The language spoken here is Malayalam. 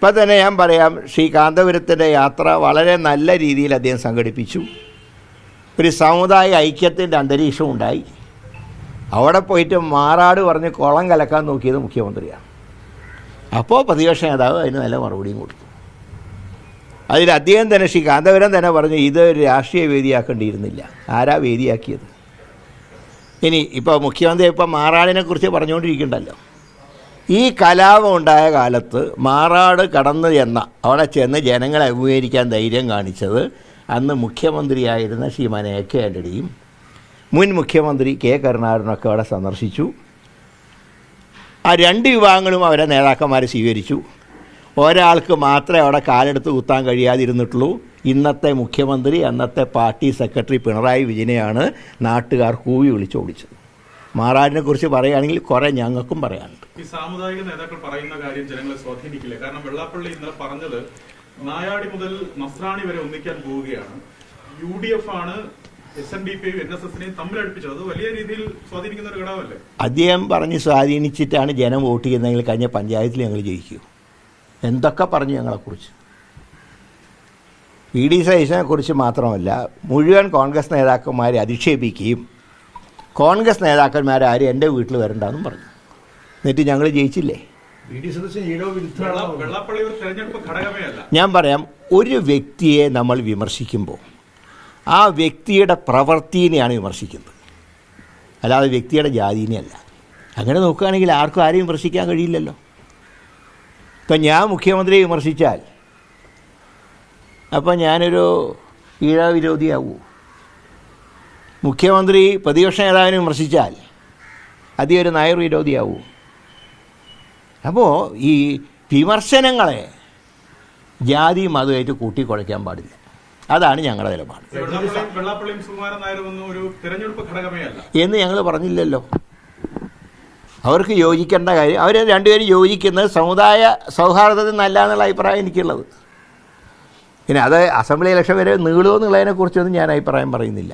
ഇപ്പം തന്നെ ഞാൻ പറയാം, ശ്രീ കാന്തപുരത്തിൻ്റെ യാത്ര വളരെ നല്ല രീതിയിൽ അദ്ദേഹം സംഘടിപ്പിച്ചു. ഒരു സമുദായ ഐക്യത്തിൻ്റെ അന്തരീക്ഷം ഉണ്ടായി. അവിടെ പോയിട്ട് മാറാട് പറഞ്ഞ് കുളം കലക്കാൻ നോക്കിയത് മുഖ്യമന്ത്രിയാണ്. അപ്പോൾ പ്രതിപക്ഷ നേതാവ് അതിന് നല്ല മറുപടിയും കൊടുത്തു. അതിൽ അദ്ദേഹം തന്നെ, ശ്രീ കാന്തപുരം തന്നെ പറഞ്ഞു, ഇത് രാഷ്ട്രീയ വേദിയാക്കേണ്ടിയിരുന്നില്ല. ആരാ വേദിയാക്കിയത്? ഇനി ഇപ്പോൾ മുഖ്യമന്ത്രി ഇപ്പോൾ മാറാടിനെക്കുറിച്ച് പറഞ്ഞുകൊണ്ടിരിക്കണ്ടല്ലോ. ഈ കലാപം ഉണ്ടായ കാലത്ത് മാറാട് കടന്നു അവിടെ ചെന്ന് ജനങ്ങളെ അഭിമുഖീകരിക്കാൻ ധൈര്യം കാണിച്ചത് അന്ന് മുഖ്യമന്ത്രിയായിരുന്ന ശ്രീമാൻ A.K. ആൻ്റണിയും മുൻ മുഖ്യമന്ത്രി K. കരുണാകരനൊക്കെ അവിടെ സന്ദർശിച്ചു. ആ രണ്ട് വിഭാഗങ്ങളും അവരെ നേതാക്കന്മാരെ സ്വീകരിച്ചു. ഒരാൾക്ക് മാത്രമേ അവിടെ കാലെടുത്ത് കുത്താൻ കഴിയാതിരുന്നിട്ടുള്ളൂ. ഇന്നത്തെ മുഖ്യമന്ത്രി, അന്നത്തെ പാർട്ടി സെക്രട്ടറി പിണറായി വിജയനെയാണ് നാട്ടുകാർ കൂവി വിളിച്ചോടിച്ചത്. മാറാടിനെ കുറിച്ച് പറയുകയാണെങ്കിൽ കുറേ ഞങ്ങൾക്കും പറയാനുണ്ട്. ഈ സാമുദായിക നേതാക്കൾ പറയുന്ന കാര്യം ജനങ്ങളെ സ്വാധീനിക്കില്ല. കാരണം വെള്ളാപ്പള്ളി ഇന്നലെ പറഞ്ഞത് നായാടി മുതൽ നസ്രാണി വരെ ഒന്നിക്കാൻ പോവുകയാണ്. UDF ആണ് SNDPയും NSSനെയും തമ്മിലടുപ്പിച്ചത്. അത് വലിയ രീതിയിൽ സ്വാധീനിക്കുന്ന ഒരു ഘടകമല്ലേ? അദ്ദേഹം പറഞ്ഞ് സ്വാധീനിച്ചിട്ടാണ് ജനം വോട്ട് ചെയ്യുന്നതെങ്കിൽ കഴിഞ്ഞ പഞ്ചായത്തിൽ ഞങ്ങൾ ജയിക്കൂ. എന്തൊക്കെ പറഞ്ഞു ഞങ്ങളെക്കുറിച്ച്. VD സതീശനെ കുറിച്ച് മാത്രമല്ല, മുഴുവൻ കോൺഗ്രസ് നേതാക്കന്മാരെ അധിക്ഷേപിക്കുകയും കോൺഗ്രസ് നേതാക്കന്മാരാരും എൻ്റെ വീട്ടിൽ വരണ്ടെന്നും പറഞ്ഞു. എന്നിട്ട് ഞങ്ങൾ ജയിച്ചില്ലേ? ഞാൻ പറയാം, ഒരു വ്യക്തിയെ നമ്മൾ വിമർശിക്കുമ്പോൾ ആ വ്യക്തിയുടെ പ്രവൃത്തിനെയാണ് വിമർശിക്കുന്നത്, അല്ലാതെ വ്യക്തിയുടെ ജാതിനെയല്ല. അങ്ങനെ നോക്കുകയാണെങ്കിൽ ആർക്കും ആരെയും വിമർശിക്കാൻ കഴിയില്ലല്ലോ. ഇപ്പം ഞാൻ മുഖ്യമന്ത്രിയെ വിമർശിച്ചാൽ അപ്പം ഞാനൊരു ഈഴ വിരോധിയാവൂ. മുഖ്യമന്ത്രി പ്രതിപക്ഷ നേതാവിനെ വിമർശിച്ചാൽ അദ്ദേഹം ഒരു നായർ വിരോധിയാവൂ. അപ്പോൾ ഈ വിമർശനങ്ങളെ ജാതി മതമായിട്ട് കൂട്ടിക്കുഴയ്ക്കാൻ പാടില്ല. അതാണ് ഞങ്ങളുടെ നിലപാട്. എന്ന് ഞങ്ങൾ പറഞ്ഞില്ലല്ലോ. അവർക്ക് യോജിക്കേണ്ട കാര്യം, അവർ രണ്ടുപേരും യോജിക്കുന്നത് സമുദായ സൗഹാർദ്ദത്തിൽ നല്ല എന്നുള്ള അഭിപ്രായം എനിക്കുള്ളത്. പിന്നെ അത് അസംബ്ലി ഇലക്ഷൻ വരെ നീളുമോ എന്നുള്ളതിനെക്കുറിച്ചൊന്നും ഞാൻ അഭിപ്രായം പറയുന്നില്ല.